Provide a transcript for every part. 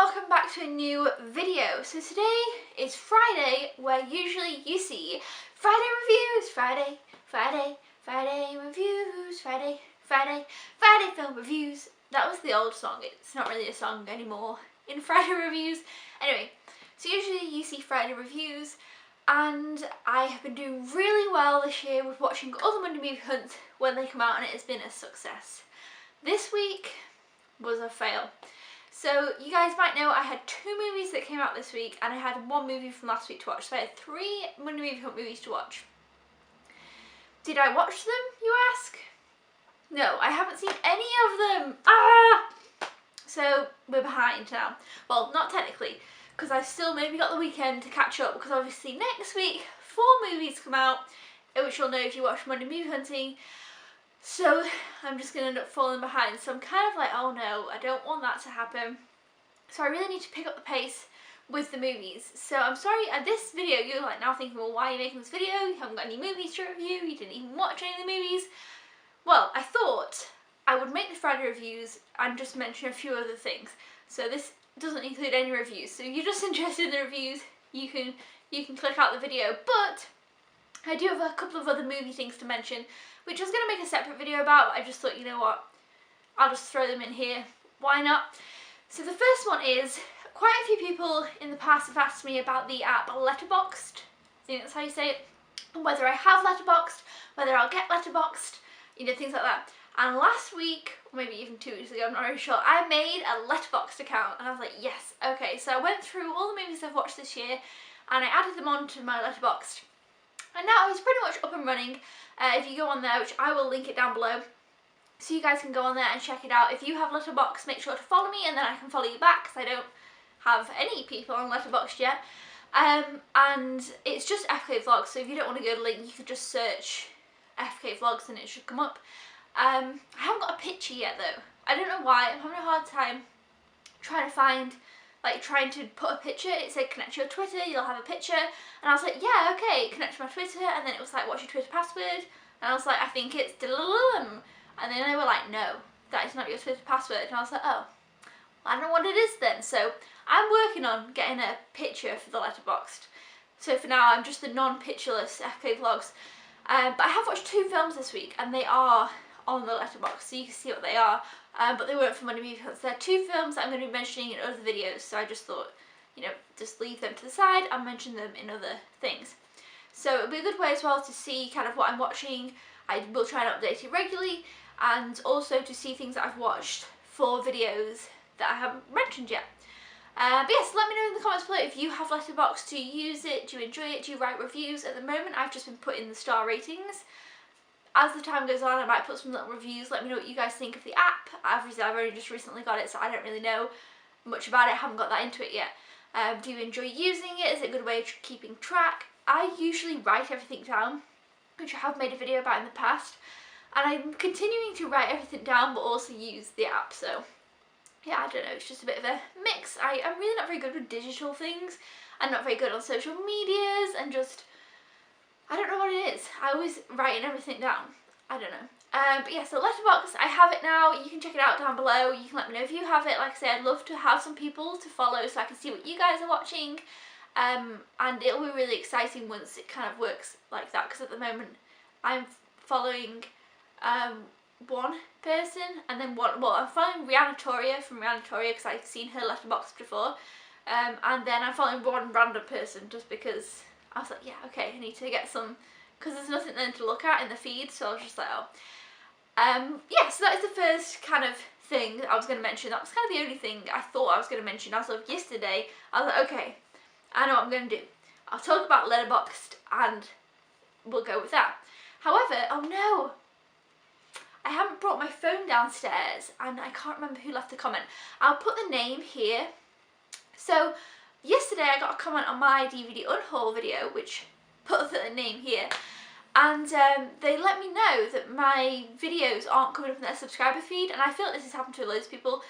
welcome back to a new video. So today is Friday, where usually you see Friday reviews, Friday reviews, Friday film reviews. That was the old song, it's not really a song anymore in Friday reviews. Anyway, so usually you see Friday reviews, and I have been doing really well this year with watching all the Monday movie hunts when they come out, and it has been a success. This week was a fail. So you guys might know I had 2 movies that came out this week, and I had 1 movie from last week to watch, so I had 3 Monday movie hunt movies to watch. Did I watch them, you ask? No, I haven't seen any of them. So we're behind now. Well, not technically, because I've still maybe got the weekend to catch up, because obviously next week 4 movies come out, which you'll know if you watch Monday Movie Hunting. So I'm just going to end up falling behind. So I'm kind of like, oh no, I don't want that to happen. So I really need to pick up the pace with the movies. So I'm sorry, this video, you're like now thinking, well, why are you making this video? You haven't got any movies to review, you didn't even watch any of the movies. Well, I thought I would make the Friday reviews and just mention a few other things. So this doesn't include any reviews. So if you're just interested in the reviews, you can click out the video. But I do have a couple of other movie things to mention, which I was going to make a separate video about, but I just thought, you know what, I'll just throw them in here. Why not? So the first one is, quite a few people in the past have asked me about the app LETTERBOXD, I think that's how you say it, and whether I have Letterboxd, whether I'll get Letterboxd, you know, things like that. And last week, or maybe even 2 weeks ago, I'm not really sure, I made a Letterboxd account, and I was like, yes, okay. So I went through all the movies I've watched this year, and I added them onto my Letterboxd. And now it's pretty much up and running. If you go on there, which I will link it down below, so you guys can go on there and check it out. If you have Letterboxd, make sure to follow me, and then I can follow you back, because I don't have any people on Letterboxd yet. And it's just FKVlogs, so if you don't want to go to the link, you could just search FKVlogs and it should come up. I haven't got a picture yet though. I don't know why, I'm having a hard time trying to put a picture. It said connect to your Twitter, you'll have a picture, and I was like, yeah, okay, connect to my Twitter, and then it was like, what's your Twitter password? And I was like, I think it's diddle-lum. And then they were like, no, that is not your Twitter password. And I was like, oh, I don't know what it is then. So I'm working on getting a picture for the Letterboxd. So for now, I'm just the non-pictureless FKVlogs. But I have watched 2 films this week, and they are on the Letterboxd, so you can see what they are. But they weren't for Monday Movie Hunts. They're 2 films that I'm going to be mentioning in other videos, so I just thought, you know, just leave them to the side and mention them in other things. So it'll be a good way as well to see kind of what I'm watching. I will try and update it regularly, and also to see things that I've watched for videos that I haven't mentioned yet. But yes, let me know in the comments below if you have Letterboxd. Do you use it? Do you enjoy it? Do you write reviews? At the moment, I've just been putting the star ratings. As the time goes on, I might put some little reviews. Let me know what you guys think of the app. Obviously, I've only just recently got it, so I don't really know much about it. I haven't got that into it yet. Do you enjoy using it? Is it a good way of keeping track? I usually write everything down, which I have made a video about in the past. And I'm continuing to write everything down, but also use the app, so yeah, I don't know, it's just a bit of a mix. I'm really not very good with digital things. I'm not very good on social medias, and just, I don't know what it is. I always write everything down. I don't know. But yeah, so Letterboxd, I have it now. You can check it out down below. You can let me know if you have it. Like I say, I'd love to have some people to follow so I can see what you guys are watching. And it'll be really exciting once it kind of works like that, because at the moment I'm following one person, and then I'm following Rihanna Toria from Rihanna Toria because I've seen her Letterboxd before, and then I'm following one random person just because I was like, yeah, okay, I need to get some, because there's nothing then to look at in the feed, so I was just like, oh. Yeah, so that is the first kind of thing that I was going to mention. That was kind of the only thing I thought I was going to mention as of yesterday. I was like, okay, I know what I'm going to do. I'll talk about Letterboxd and we'll go with that. However, oh no, I haven't brought my phone downstairs, and I can't remember who left the comment. I'll put the name here. So yesterday I got a comment on my DVD unhaul video, which put the name here, and they let me know that my videos aren't coming up in their subscriber feed, and I feel like this has happened to loads of people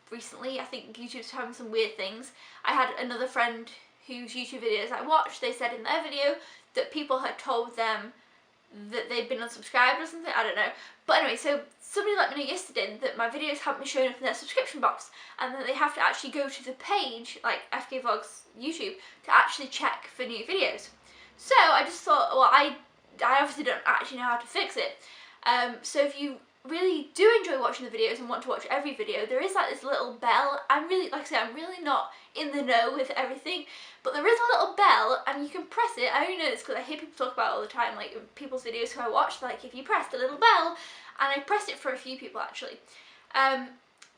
recently. I think YouTube's having some weird things. I had another friend whose YouTube videos I watched, they said in their video that people had told them that they've been unsubscribed or something, I don't know. But anyway, so somebody let me know yesterday that my videos haven't been showing up in their subscription box, and that they have to actually go to the page, like FKVlogs YouTube, to actually check for new videos. So I just thought, well, I obviously don't actually know how to fix it. So if you really do enjoy watching the videos and want to watch every video, there is like this little bell. I'm really, like I said, I'm really not in the know with everything, but there is a little bell and you can press it. I only know this because I hear people talk about it all the time, like people's videos who I watch, like if you press the little bell, and I pressed it for a few people actually. So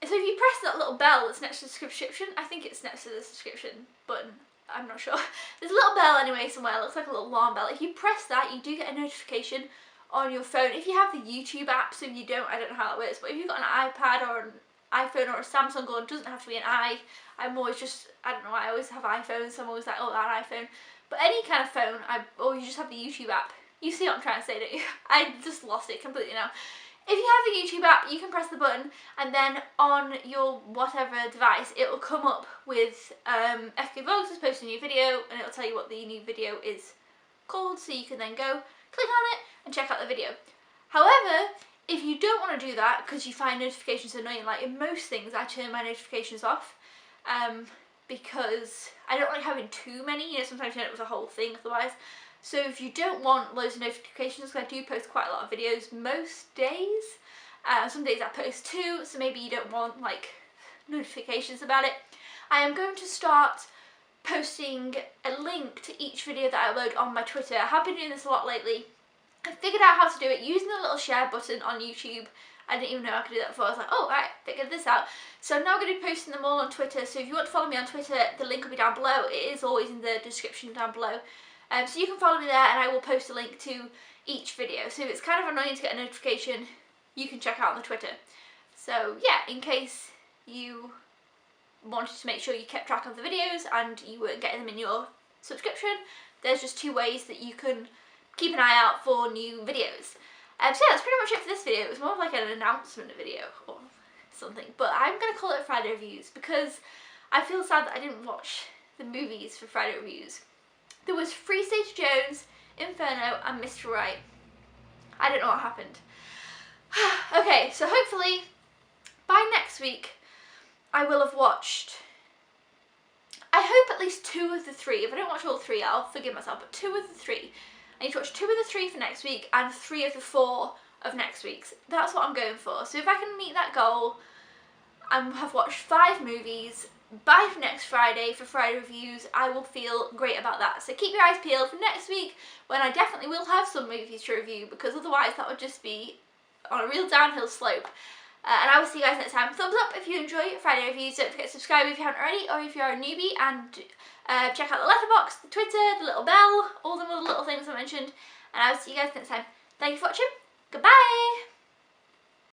if you press that little bell that's next to the subscription, I think it's next to the subscription button, I'm not sure. There's a little bell anyway somewhere, it looks like a little alarm bell. If you press that, you do get a notification on your phone. If you have the YouTube app, so if you don't, I don't know how that works, but if you've got an iPad or an iPhone or a Samsung, or it doesn't have to be an I'm always just, I don't know, I always have iPhones, so I'm always like, oh, that iPhone. But any kind of phone, or you just have the YouTube app. You see what I'm trying to say, don't you? I just lost it completely now. If you have the YouTube app, you can press the button, and then on your whatever device, it will come up with FKVlogs has posted a new video, and it will tell you what the new video is called, so you can then go, click on it, and check out the video. However, if you don't want to do that because you find notifications annoying, like in most things I turn my notifications off because I don't like having too many, you know, sometimes you end up with a whole thing otherwise. So if you don't want loads of notifications, because I do post quite a lot of videos most days, some days I post 2, so maybe you don't want like notifications about it, I am going to start posting a link to each video that I upload on my Twitter. I have been doing this a lot lately. I figured out how to do it using the little share button on YouTube. I didn't even know I could do that before. I was like, oh, right, figured this out. So I'm now going to be posting them all on Twitter. So if you want to follow me on Twitter, the link will be down below. It is always in the description down below. So you can follow me there, and I will post a link to each video. So if it's kind of annoying to get a notification, you can check out on the Twitter. So yeah, in case you wanted to make sure you kept track of the videos and you weren't getting them in your subscription, there's just 2 ways that you can keep an eye out for new videos. So yeah, that's pretty much it for this video. It was more like an announcement video or something, but I'm going to call it Friday Reviews because I feel sad that I didn't watch the movies for Friday Reviews. There was Free Stage Jones, Inferno and Mr. Right. I don't know what happened. Okay, so hopefully by next week I will have watched, I hope at least 2 of the 3. If I don't watch all 3, I'll forgive myself, but 2 of the 3. I need to watch 2 of the 3 for next week and 3 of the 4 of next week's. That's what I'm going for. So if I can meet that goal and have watched 5 movies by next Friday for Friday Reviews, I will feel great about that. So keep your eyes peeled for next week when I definitely will have some movies to review, because otherwise that would just be on a real downhill slope. And I will see you guys next time. Thumbs up if you enjoy Friday Reviews. Don't forget to subscribe if you haven't already, or if you're a newbie, and check out the letterbox, the Twitter, the little bell, all the little things I mentioned. And I will see you guys next time. Thank you for watching. Goodbye!